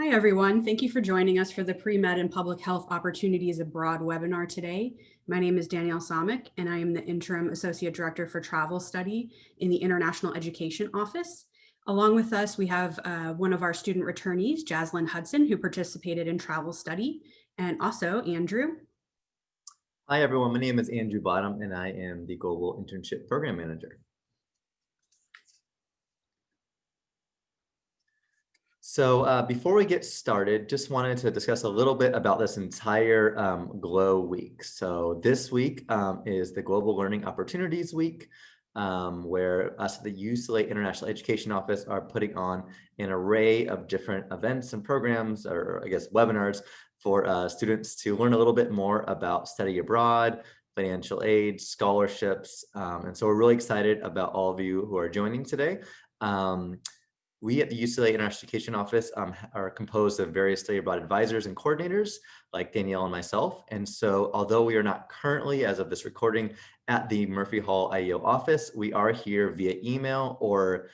Hi, everyone. Thank you for joining us for the Pre-Med and Public Health Opportunities Abroad webinar today. My name is Danielle Somick, and I am the Interim Associate Director for Travel Study in the International Education Office. Along with us, we have one of our student returnees, Jaslyn Hudson, who participated in Travel Study, and also Andrew. Hi, everyone. My name is Andrew Bottom, and I am the Global Internship Program Manager. So before we get started, just wanted to discuss a little bit about this entire GLOW week. So this week is the Global Learning Opportunities Week, where us at the UCLA International Education Office are putting on an array of different events and programs, or I guess webinars, for students to learn a little bit more about study abroad, financial aid, scholarships. And so we're really excited about all of you who are joining today. We at the UCLA International Education Office are composed of various study abroad advisors and coordinators like Danielle and myself. And so although we are not currently, as of this recording, at the Murphy Hall IEO office, we are here via email or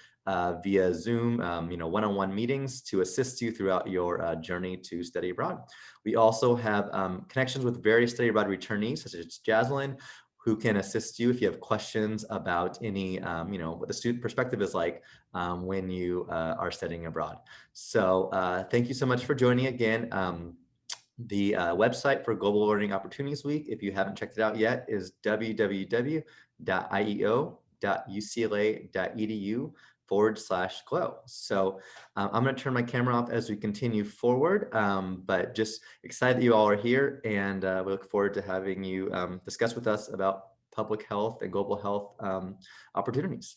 via Zoom, one-on-one meetings to assist you throughout your journey to study abroad. We also have connections with various study abroad returnees, such as Jaslyn, who can assist you if you have questions about any, what the student perspective is like when you are studying abroad. So thank you so much for joining again. The website for Global Learning Opportunities Week, if you haven't checked it out yet, is www.ieo.ucla.edu/GLOW. So I'm going to turn my camera off as we continue forward, but just excited that you all are here, and we look forward to having you discuss with us about public health and global health opportunities.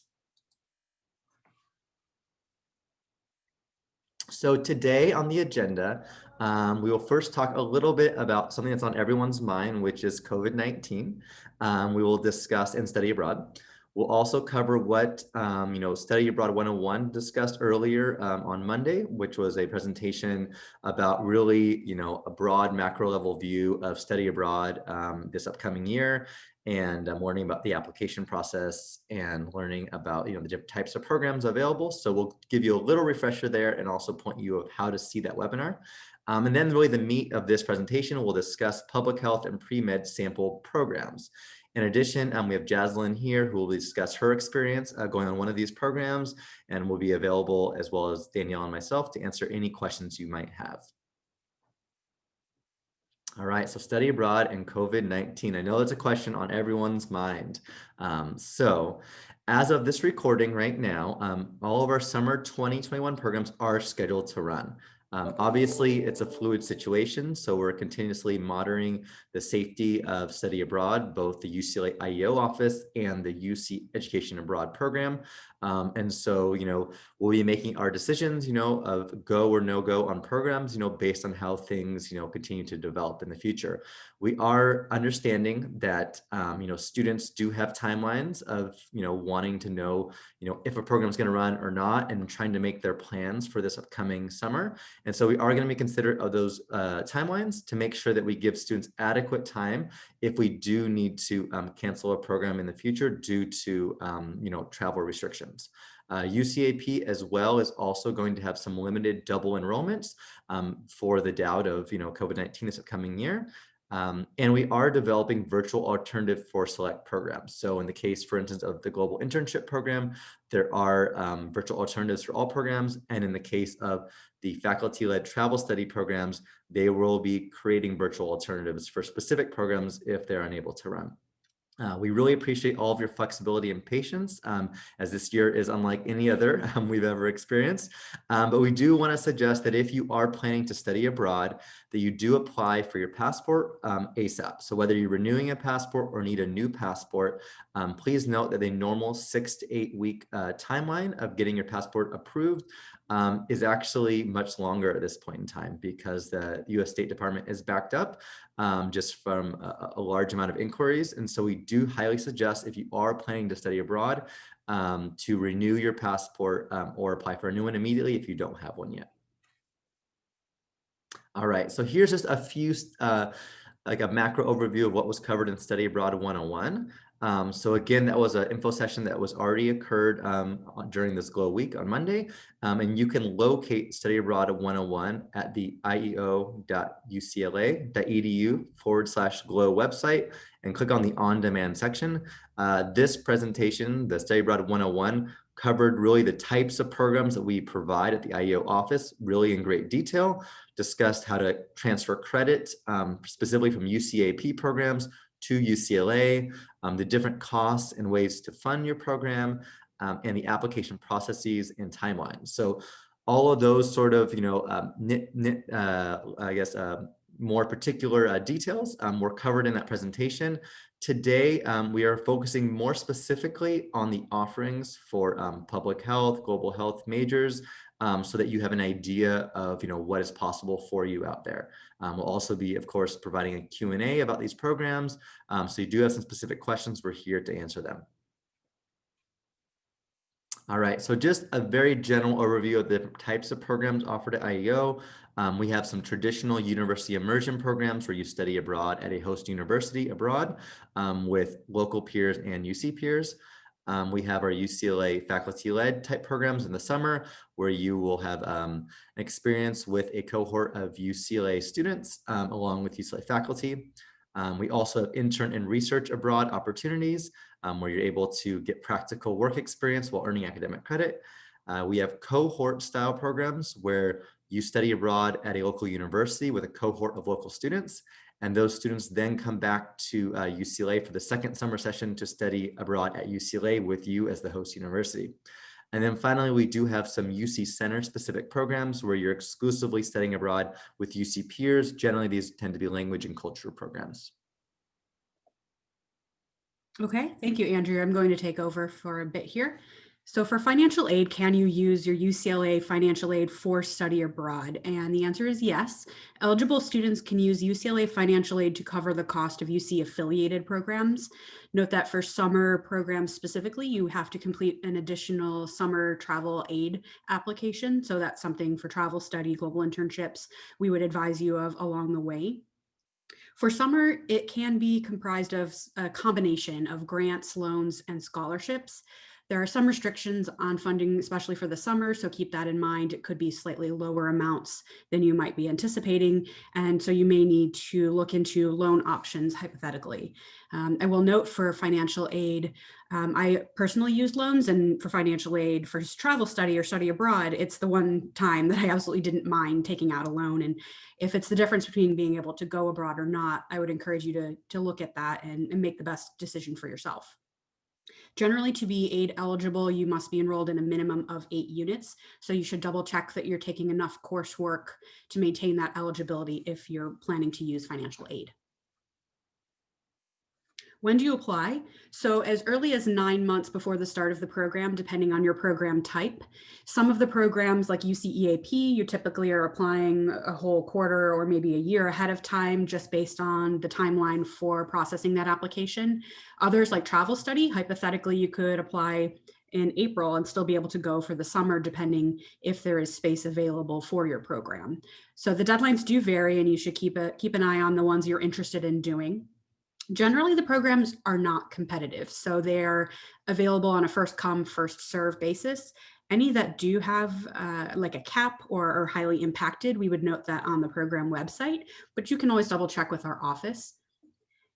So today on the agenda, we will first talk a little bit about something that's on everyone's mind, which is COVID-19. We will discuss and study abroad. We'll also cover what Study Abroad 101 discussed earlier on Monday, which was a presentation about really, a broad macro level view of study abroad this upcoming year, and learning about the application process and learning about the different types of programs available. So we'll give you a little refresher there and also point you of how to see that webinar. And then really the meat of this presentation, we'll discuss public health and pre-med sample programs. In addition, we have Jaslyn here who will discuss her experience going on one of these programs, and will be available, as well as Danielle and myself, to answer any questions you might have. All right, so study abroad and COVID-19. I know that's a question on everyone's mind. So as of this recording right now, all of our summer 2021 programs are scheduled to run. Obviously, it's a fluid situation, so we're continuously monitoring the safety of study abroad, both the UCLA IEO office and the UC Education Abroad program. And so, we'll be making our decisions, of go or no go on programs, based on how things, continue to develop in the future. We are understanding that, students do have timelines of, wanting to know, if a program is going to run or not, and trying to make their plans for this upcoming summer. And so we are going to be considerate of those timelines to make sure that we give students adequate time if we do need to cancel a program in the future due to, travel restrictions. UCAP as well is also going to have some limited double enrollments for the doubt of, COVID-19 this upcoming year. And we are developing virtual alternative for select programs. So in the case, for instance, of the Global Internship Program, there are virtual alternatives for all programs. And in the case of the faculty-led travel study programs, they will be creating virtual alternatives for specific programs if they're unable to run. We really appreciate all of your flexibility and patience, as this year is unlike any other we've ever experienced. But we do want to suggest that if you are planning to study abroad, that you do apply for your passport ASAP. So whether you're renewing a passport or need a new passport, please note that a normal 6 to 8 week timeline of getting your passport approved is actually much longer at this point in time, because the US State Department is backed up just from a large amount of inquiries. And so we do highly suggest, if you are planning to study abroad, to renew your passport or apply for a new one immediately if you don't have one yet. All right, so here's just a few, like a macro overview of what was covered in Study Abroad 101. So again, that was an info session that was already occurred during this Glow Week on Monday. And you can locate Study Abroad 101 at the ieo.ucla.edu/Glow website and click on the on-demand section. This presentation, the Study Abroad 101, covered really the types of programs that we provide at the IEO office, really in great detail, discussed how to transfer credit, specifically from UCAP programs to UCLA, the different costs and ways to fund your program, and the application processes and timelines. So all of those sort of, more particular details were covered in that presentation. Today, we are focusing more specifically on the offerings for public health, global health majors, so that you have an idea of what is possible for you out there. We'll also be, of course, providing a Q&A about these programs. So you do have some specific questions, we're here to answer them. All right, so just a very general overview of the different types of programs offered at IEO. We have some traditional university immersion programs where you study abroad at a host university abroad with local peers and UC peers. We have our UCLA faculty-led type programs in the summer where you will have an experience with a cohort of UCLA students along with UCLA faculty. We also have intern and research abroad opportunities where you're able to get practical work experience while earning academic credit. We have cohort style programs where you study abroad at a local university with a cohort of local students, and those students then come back to UCLA for the second summer session to study abroad at UCLA with you as the host university. And then finally, we do have some UC Center specific programs where you're exclusively studying abroad with UC peers. Generally, these tend to be language and culture programs. Okay, thank you, Andrew. I'm going to take over for a bit here. So for financial aid, can you use your UCLA financial aid for study abroad? And the answer is yes. Eligible students can use UCLA financial aid to cover the cost of UC affiliated programs. Note that for summer programs specifically, you have to complete an additional summer travel aid application. So that's something for travel, study, global internships we would advise you of along the way. For summer, it can be comprised of a combination of grants, loans, and scholarships. There are some restrictions on funding, especially for the summer, so keep that in mind. It could be slightly lower amounts than you might be anticipating, and so you may need to look into loan options hypothetically. I will note for financial aid, I personally use loans, and for financial aid for travel study or study abroad, it's the one time that I absolutely didn't mind taking out a loan. And if it's the difference between being able to go abroad or not, I would encourage you to look at that and make the best decision for yourself. Generally, to be aid eligible, you must be enrolled in a minimum of 8 units. So you should double check that you're taking enough coursework to maintain that eligibility if you're planning to use financial aid. When do you apply? So as early as 9 months before the start of the program, depending on your program type. Some of the programs like UCEAP, you typically are applying a whole quarter or maybe a year ahead of time, just based on the timeline for processing that application. Others like travel study, hypothetically, you could apply in April and still be able to go for the summer, depending if there is space available for your program. So the deadlines do vary, and you should keep an eye on the ones you're interested in doing. Generally, the programs are not competitive, so they're available on a first come, first serve basis. Any that do have like a cap or are highly impacted, we would note that on the program website, but you can always double check with our office.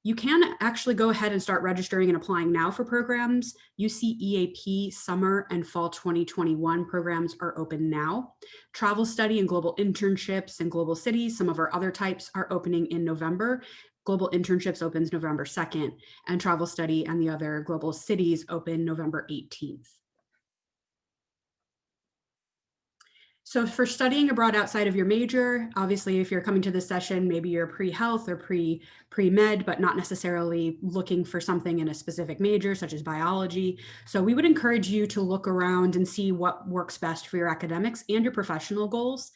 You can actually go ahead and start registering and applying now for programs. UCEAP summer and fall 2021 programs are open now. Travel study and global internships and global cities, some of our other types, are opening in November. Global internships opens November 2nd, and travel study and the other global cities open November 18th. So for studying abroad outside of your major, obviously, if you're coming to this session, maybe you're pre-health or pre-med, but not necessarily looking for something in a specific major, such as biology. So we would encourage you to look around and see what works best for your academics and your professional goals.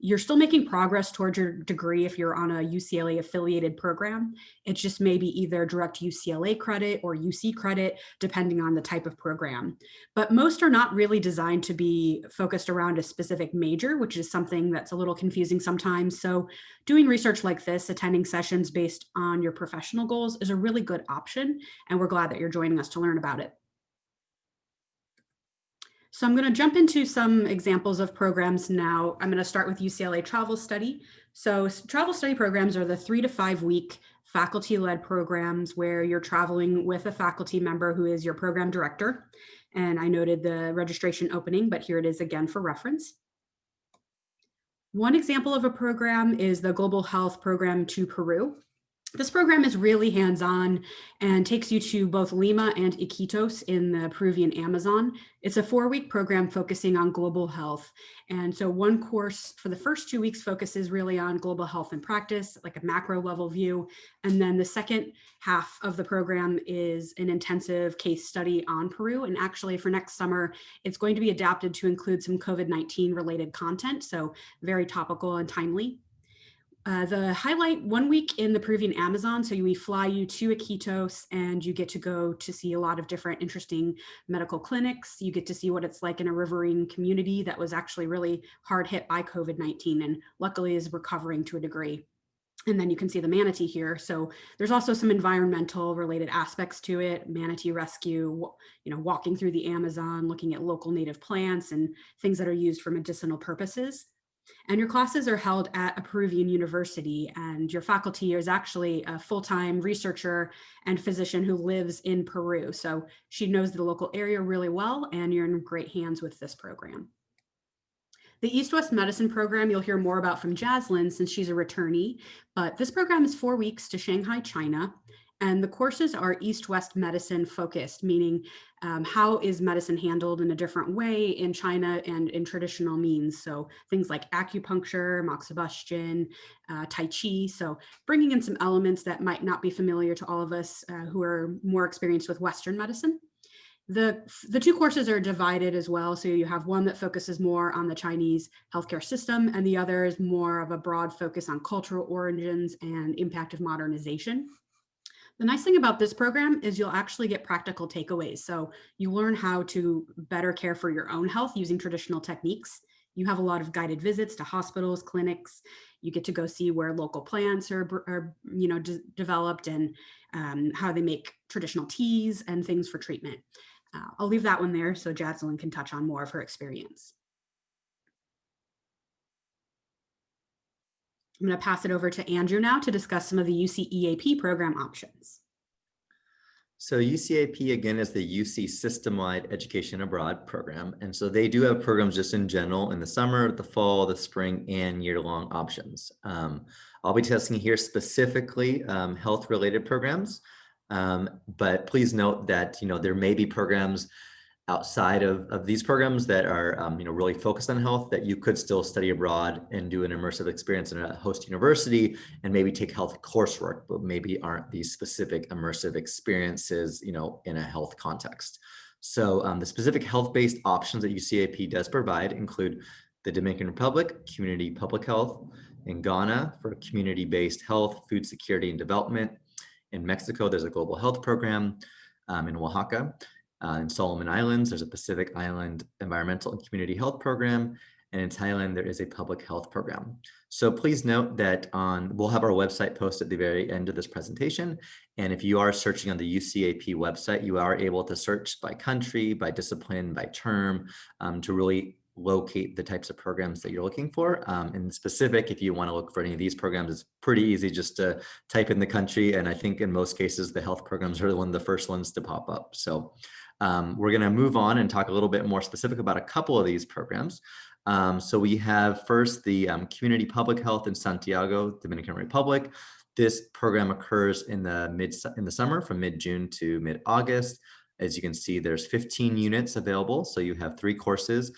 You're still making progress towards your degree if you're on a UCLA affiliated program. It's just maybe either direct UCLA credit or UC credit, depending on the type of program. But most are not really designed to be focused around a specific major, which is something that's a little confusing sometimes. So doing research like this, attending sessions based on your professional goals, is a really good option. And we're glad that you're joining us to learn about it. So I'm going to jump into some examples of programs now. I'm going to start with UCLA Travel Study. So travel study programs are the 3 to 5 week faculty-led programs where you're traveling with a faculty member who is your program director. And I noted the registration opening, but here it is again for reference. One example of a program is the Global Health Program to Peru. This program is really hands-on and takes you to both Lima and Iquitos in the Peruvian Amazon. It's a 4-week program focusing on global health. And so one course for the first 2 weeks focuses really on global health and practice, like a macro level view. And then the second half of the program is an intensive case study on Peru. And actually for next summer, it's going to be adapted to include some COVID-19 related content. So very topical and timely. The highlight 1 week in the Peruvian Amazon. So we fly you to Iquitos and you get to go to see a lot of different interesting medical clinics. You get to see what it's like in a riverine community that was actually really hard hit by COVID-19 and luckily is recovering to a degree. And then you can see the manatee here. So there's also some environmental related aspects to it, manatee rescue, walking through the Amazon, looking at local native plants and things that are used for medicinal purposes. And your classes are held at a Peruvian university, and your faculty is actually a full-time researcher and physician who lives in Peru. So she knows the local area really well, and you're in great hands with this program. The East-West Medicine program you'll hear more about from Jaslyn since she's a returnee, but this program is 4 weeks to Shanghai, China. And the courses are East-West medicine focused, meaning how is medicine handled in a different way in China and in traditional means. So things like acupuncture, moxibustion, Tai Chi. So bringing in some elements that might not be familiar to all of us who are more experienced with Western medicine. The 2 courses are divided as well. So you have one that focuses more on the Chinese healthcare system, and the other is more of a broad focus on cultural origins and impact of modernization. The nice thing about this program is you'll actually get practical takeaways. So you learn how to better care for your own health using traditional techniques. You have a lot of guided visits to hospitals, clinics. You get to go see where local plants are developed and how they make traditional teas and things for treatment. I'll leave that one there so Jadslyn can touch on more of her experience. I'm going to pass it over to Andrew now to discuss some of the UCEAP program options. So UCAP, again, is the UC System-Wide Education Abroad program. And so they do have programs just in general in the summer, the fall, the spring, and year-long options. I'll be testing here specifically health-related programs. But please note that, there may be programs outside of these programs that are really focused on health that you could still study abroad and do an immersive experience in a host university and maybe take health coursework, but maybe aren't these specific immersive experiences, in a health context. So the specific health-based options that UCAP does provide include the Dominican Republic, Community Public Health, in Ghana for community-based health, food security, and development. In Mexico, there's a global health program. In Oaxaca, in Solomon Islands, there's a Pacific Island Environmental and Community Health Program. And in Thailand, there is a public health program. So please note that we'll have our website posted at the very end of this presentation. And if you are searching on the UCAP website, you are able to search by country, by discipline, by term, to really locate the types of programs that you're looking for. In specific, if you want to look for any of these programs, it's pretty easy just to type in the country. And I think in most cases, the health programs are one of the first ones to pop up. So we're going to move on and talk a little bit more specific about a couple of these programs. So we have first the Community Public Health in Santiago, Dominican Republic. This program occurs in the summer from mid-June to mid-August. As you can see, there's 15 units available. So you have 3 courses,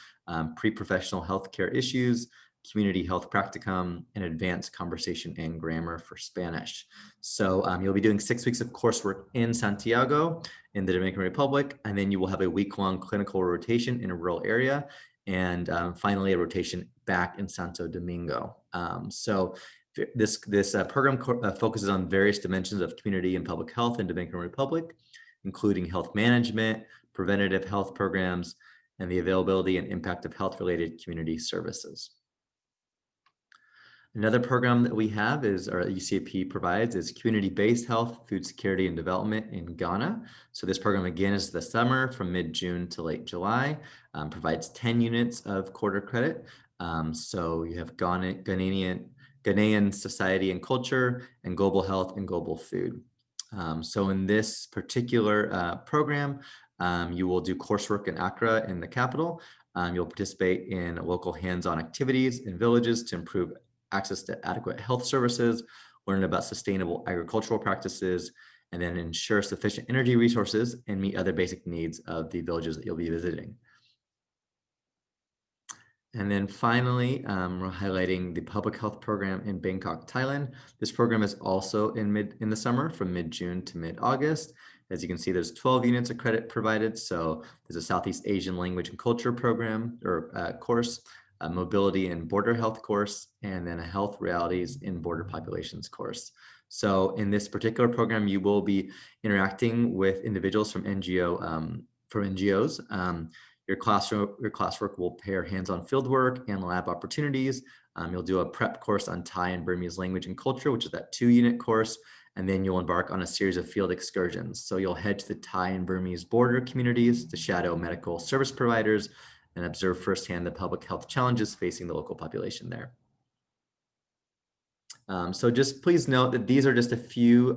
pre-professional healthcare issues, community health practicum, and advanced conversation and grammar for Spanish. So you'll be doing 6 weeks of coursework in Santiago in the Dominican Republic, and then you will have a week-long clinical rotation in a rural area. and finally a rotation back in Santo Domingo. This program focuses on various dimensions of community and public health in Dominican Republic, including health management, preventative health programs, and the availability and impact of health-related community services. Another program that we have is, or UCAP provides, is community-based health, food security, and development in Ghana. So this program again is the summer from mid-June to late July, provides 10 units of quarter credit. So you have Ghanaian society and culture, and global health and global food. So in this particular program, you will do coursework in Accra in the capital. You'll participate in local hands-on activities in villages to improve access to adequate health services, learn about sustainable agricultural practices, and then ensure sufficient energy resources and meet other basic needs of the villages that you'll be visiting. And then finally, we're highlighting the public health program in Bangkok, Thailand. This program is also in the summer from mid-June to mid-August. As you can see, there's 12 units of credit provided. So there's a Southeast Asian language and culture program or course, a mobility and border health course, and then a health realities in border populations course. So in this particular program, you will be interacting with individuals from NGOs. Your classwork will pair hands-on fieldwork and lab opportunities. You'll do a prep course on Thai and Burmese language and culture, which is that 2-unit course, and then you'll embark on a series of field excursions. So you'll head to the Thai and Burmese border communities to shadow medical service providers and observe firsthand the public health challenges facing the local population there. So just please note that these are just a few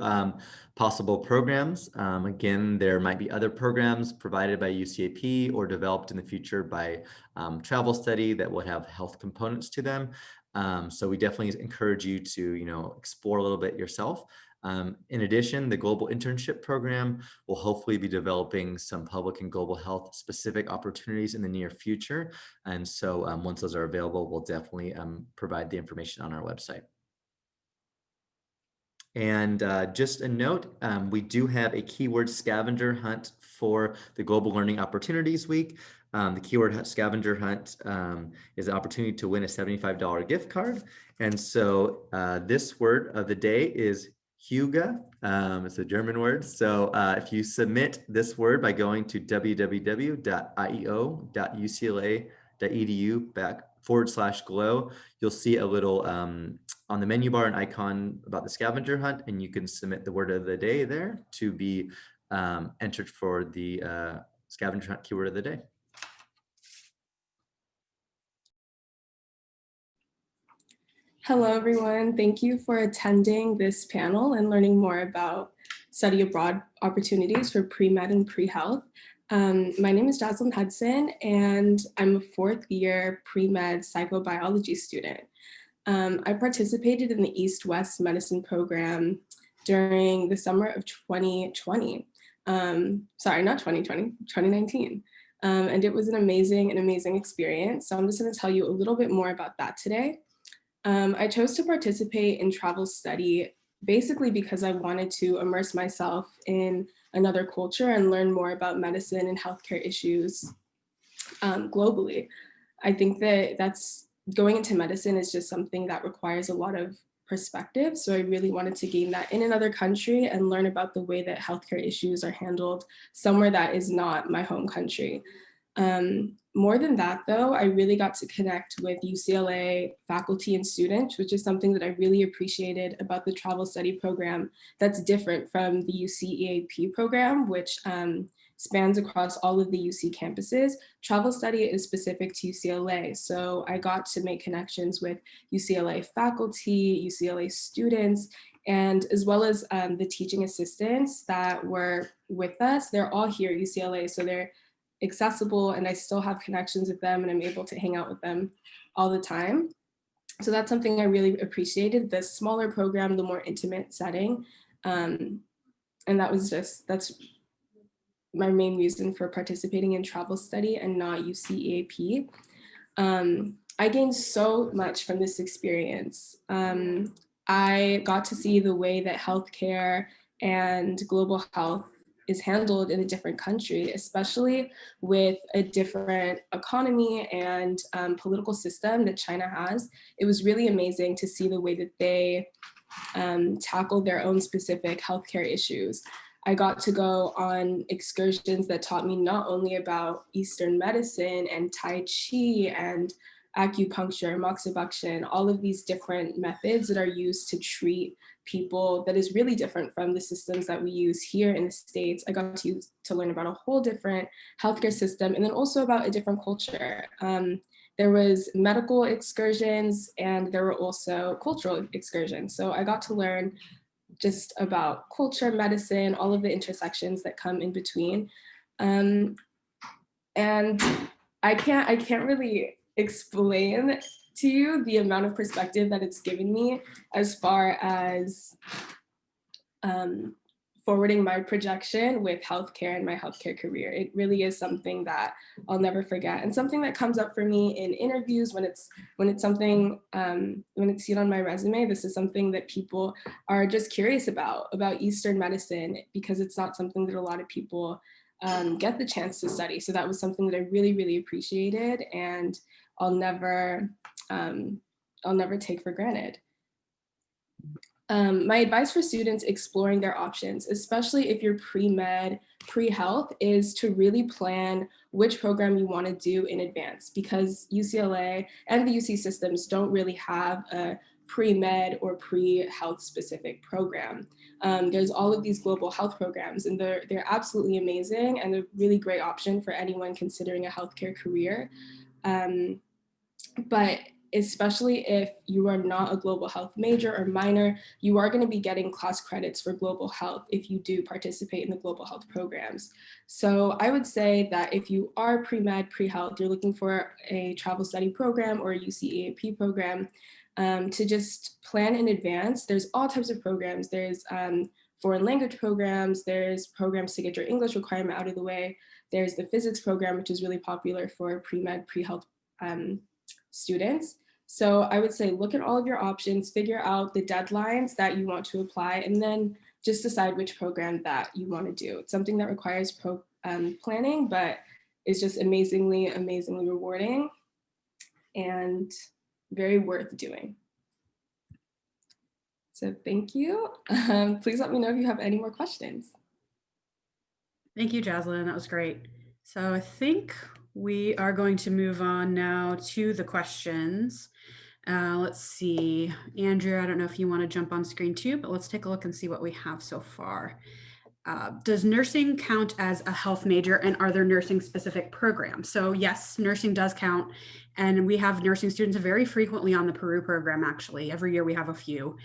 possible programs. Again, there might be other programs provided by UCAP or developed in the future by Travel Study that would have health components to them. So we definitely encourage you to, explore a little bit yourself. In addition, the Global Internship Program will hopefully be developing some public and global health specific opportunities in the near future. And so once those are available, we'll definitely provide the information on our website. And just a note, we do have a keyword scavenger hunt for the Global Learning Opportunities Week. The keyword scavenger hunt is an opportunity to win a $75 gift card. And so this word of the day is Huga. It's a German word. So if you submit this word by going to www.ieo.ucla.edu/glow, you'll see a little on the menu bar an icon about the scavenger hunt, and you can submit the word of the day there to be entered for the scavenger hunt keyword of the day. Hello, everyone. Thank you for attending this panel and learning more about study abroad opportunities for pre-med and pre-health. My name is Hudson, and I'm a 4th-year pre-med psychobiology student. I participated in the East-West medicine program during the summer of 2020. Sorry, not 2020, 2019. And it was an amazing experience. So I'm just going to tell you a little bit more about that today. I chose to participate in travel study basically because I wanted to immerse myself in another culture and learn more about medicine and healthcare issues globally. I think that's going into medicine is just something that requires a lot of perspective. So I really wanted to gain that in another country and learn about the way that healthcare issues are handled somewhere that is not my home country. More than that, though, I really got to connect with UCLA faculty and students, which is something that I really appreciated about the travel study program that's different from the UCEAP program, which spans across all of the UC campuses. Travel study is specific to UCLA, so I got to make connections with UCLA faculty, UCLA students, and as well as the teaching assistants that were with us. They're all here at UCLA, so they're accessible, and I still have connections with them, and I'm able to hang out with them all the time. So that's something I really appreciated, the smaller program, the more intimate setting. And that's my main reason for participating in travel study and not UCEAP. I gained so much from this experience. I got to see the way that healthcare and global health is handled in a different country, especially with a different economy and political system that China has. It was really amazing to see the way that they tackle their own specific healthcare issues. I got to go on excursions that taught me not only about Eastern medicine and Tai Chi and acupuncture, moxibustion, all of these different methods that are used to treat people that is really different from the systems that we use here in the States. I got to learn about a whole different healthcare system and then also about a different culture. There was medical excursions and there were also cultural excursions. So I got to learn just about culture, medicine, all of the intersections that come in between. And I can't really explain to you the amount of perspective that it's given me as far as forwarding my projection with healthcare and my healthcare career. It really is something that I'll never forget, and something that comes up for me in interviews when it's something when it's seen on my resume. This is something that people are just curious about Eastern medicine, because it's not something that a lot of people get the chance to study. So that was something that I really, really appreciated, and I'll never take for granted. My advice for students exploring their options, especially if you're pre-med, pre-health, is to really plan which program you want to do in advance, because UCLA and the UC systems don't really have a pre-med or pre-health specific program. There's all of these global health programs, and they're absolutely amazing and a really great option for anyone considering a healthcare career. But especially if you are not a global health major or minor, you are going to be getting class credits for global health if you do participate in the global health programs. So I would say that if you are pre-med, pre-health, you're looking for a travel study program or a UCAP program, to just plan in advance. There's all types of programs. There's foreign language programs. There's programs to get your English requirement out of the way. There's the physics program, which is really popular for pre-med, pre-health students. So I would say look at all of your options, figure out the deadlines that you want to apply, and then just decide which program that you want to do. It's something that requires planning, but is just amazingly, amazingly rewarding and very worth doing. So thank you. Please let me know if you have any more questions. Thank you, Jaslyn. That was great. So I think we are going to move on now to the questions. Let's see, Andrew, I don't know if you want to jump on screen too, but let's take a look and see what we have so far. Does nursing count as a health major, and are there nursing specific programs? So yes, nursing does count, and we have nursing students very frequently on the Peru program. Actually, every year we have a few.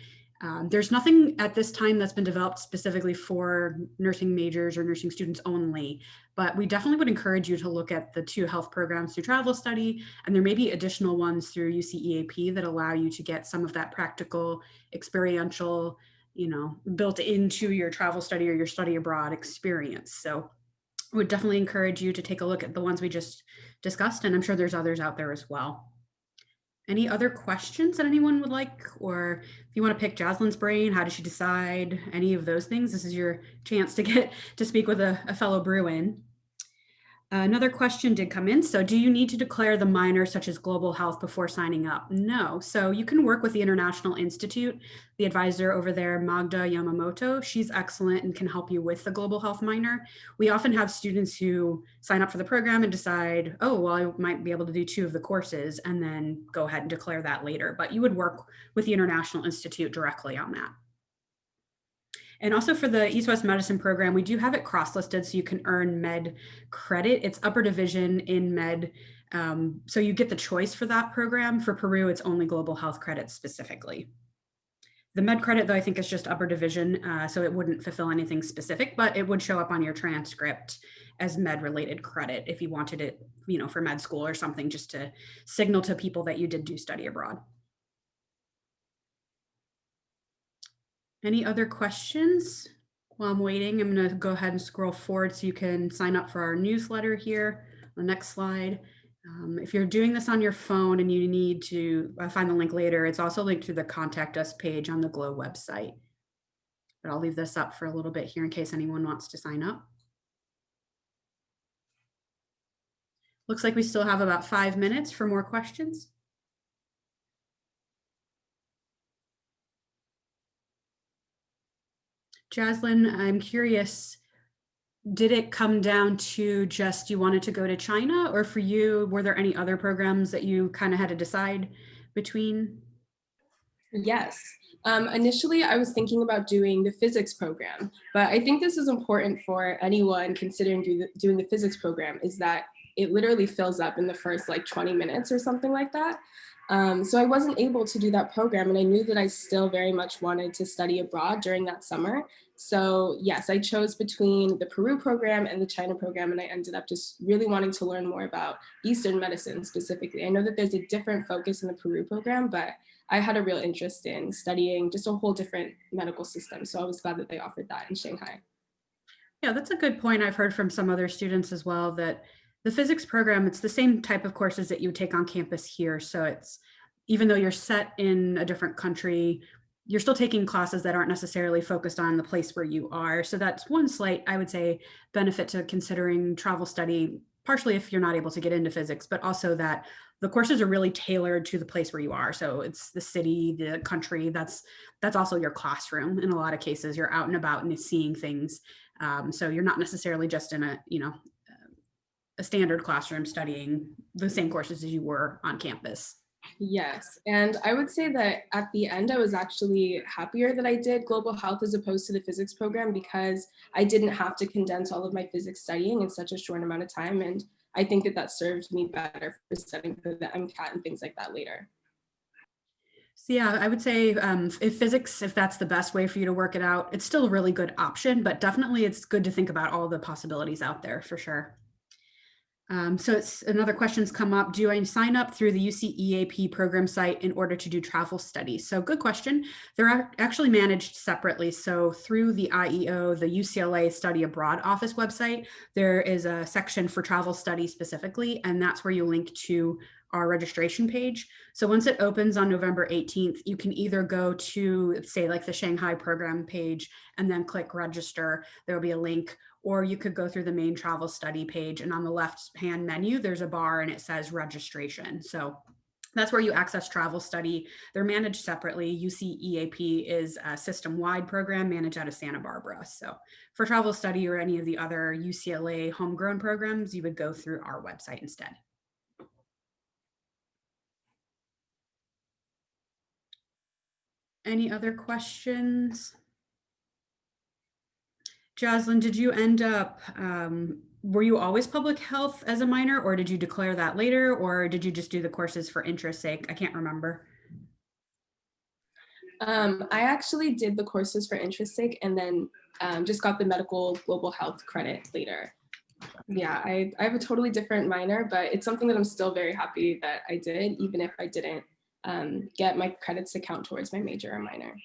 There's nothing at this time that's been developed specifically for nursing majors or nursing students only, but we definitely would encourage you to look at the 2 health programs through travel study, and there may be additional ones through UCEAP that allow you to get some of that practical, experiential, built into your travel study or your study abroad experience. So I would definitely encourage you to take a look at the ones we just discussed, and I'm sure there's others out there as well. Any other questions that anyone would like, or if you want to pick Jaslyn's brain, how did she decide, any of those things, this is your chance to get to speak with a fellow Bruin. Another question did come in. So do you need to declare the minor such as global health before signing up? No. So you can work with the International Institute, the advisor over there, Magda Yamamoto. She's excellent and can help you with the global health minor. We often have students who sign up for the program and decide, oh, well, I might be able to do 2 of the courses and then go ahead and declare that later. But you would work with the International Institute directly on that. And also for the East West Medicine program, we do have it cross-listed so you can earn med credit. It's upper division in med. So you get the choice for that program. For Peru, it's only global health credits specifically. The med credit, though, I think is just upper division, so it wouldn't fulfill anything specific, but it would show up on your transcript as med-related credit if you wanted it, for med school or something, just to signal to people that you did do study abroad. Any other questions? While I'm waiting, I'm going to go ahead and scroll forward so you can sign up for our newsletter here. The next slide. If you're doing this on your phone and you need to find the link later, it's also linked to the Contact Us page on the GLOW website. But I'll leave this up for a little bit here in case anyone wants to sign up. Looks like we still have about 5 minutes for more questions. Jaslyn, I'm curious, did it come down to just you wanted to go to China, or for you, were there any other programs that you kind of had to decide between? Yes. Initially, I was thinking about doing the physics program, but I think this is important for anyone considering doing the physics program is that it literally fills up in the first like 20 minutes or something like that. So I wasn't able to do that program, and I knew that I still very much wanted to study abroad during that summer. So yes, I chose between the Peru program and the China program, and I ended up just really wanting to learn more about Eastern medicine specifically. I know that there's a different focus in the Peru program, but I had a real interest in studying just a whole different medical system. So I was glad that they offered that in Shanghai. Yeah, that's a good point. I've heard from some other students as well that the physics program, it's the same type of courses that you would take on campus here. So it's, even though you're set in a different country, you're still taking classes that aren't necessarily focused on the place where you are. So that's one slight, I would say, benefit to considering travel study, partially if you're not able to get into physics, but also that the courses are really tailored to the place where you are. So it's the city, the country, that's also your classroom. In a lot of cases, you're out and about and seeing things. So you're not necessarily just in a standard classroom studying the same courses as you were on campus. Yes. And I would say that at the end, I was actually happier that I did global health as opposed to the physics program because I didn't have to condense all of my physics studying in such a short amount of time. And I think that that served me better for studying for the MCAT and things like that later. So yeah, I would say if physics, if that's the best way for you to work it out, it's still a really good option, but definitely it's good to think about all the possibilities out there for sure. So it's another question's come up. Do I sign up through the UCEAP program site in order to do travel studies? So good question. They're actually managed separately. So through the IEO, the UCLA Study Abroad Office website, there is a section for travel study specifically, and that's where you link to our registration page. So once it opens on November 18th, you can either go to, say, like the Shanghai program page and then click register. There will be a link, or you could go through the main travel study page, and on the left hand menu, there's a bar and it says registration. So that's where you access travel study. They're managed separately. UCEAP is a system-wide program managed out of Santa Barbara. So for travel study or any of the other UCLA homegrown programs, you would go through our website instead. Any other questions? Jaslyn, did you end up, were you always public health as a minor, or did you declare that later, or did you just do the courses for interest's sake? I can't remember. I actually did the courses for interest's sake and then just got the medical global health credit later. Yeah, I have a totally different minor, but it's something that I'm still very happy that I did, even if I didn't get my credits to count towards my major or minor.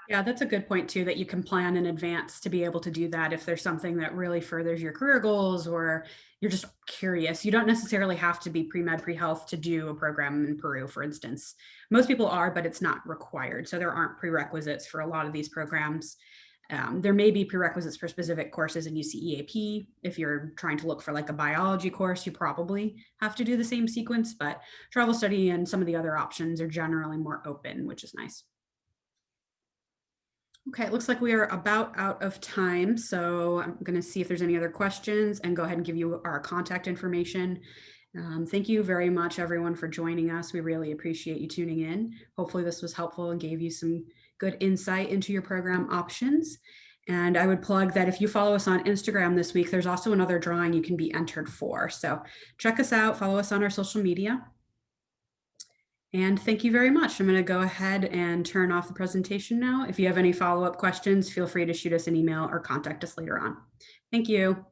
Yeah, that's a good point too, that you can plan in advance to be able to do that if there's something that really furthers your career goals or you're just curious. You don't necessarily have to be pre-med, pre-health to do a program in Peru, for instance. Most people are, but it's not required. So there aren't prerequisites for a lot of these programs. There may be prerequisites for specific courses in UCEAP. If you're trying to look for like a biology course, you probably have to do the same sequence, but travel study and some of the other options are generally more open, which is nice. Okay, it looks like we are about out of time. So I'm going to see if there's any other questions and go ahead and give you our contact information. Thank you very much, everyone, for joining us. We really appreciate you tuning in. Hopefully this was helpful and gave you some good insight into your program options. And I would plug that if you follow us on Instagram this week, there's also another drawing you can be entered for. So check us out, follow us on our social media. And thank you very much. I'm going to go ahead and turn off the presentation now. If you have any follow-up questions, feel free to shoot us an email or contact us later on. Thank you.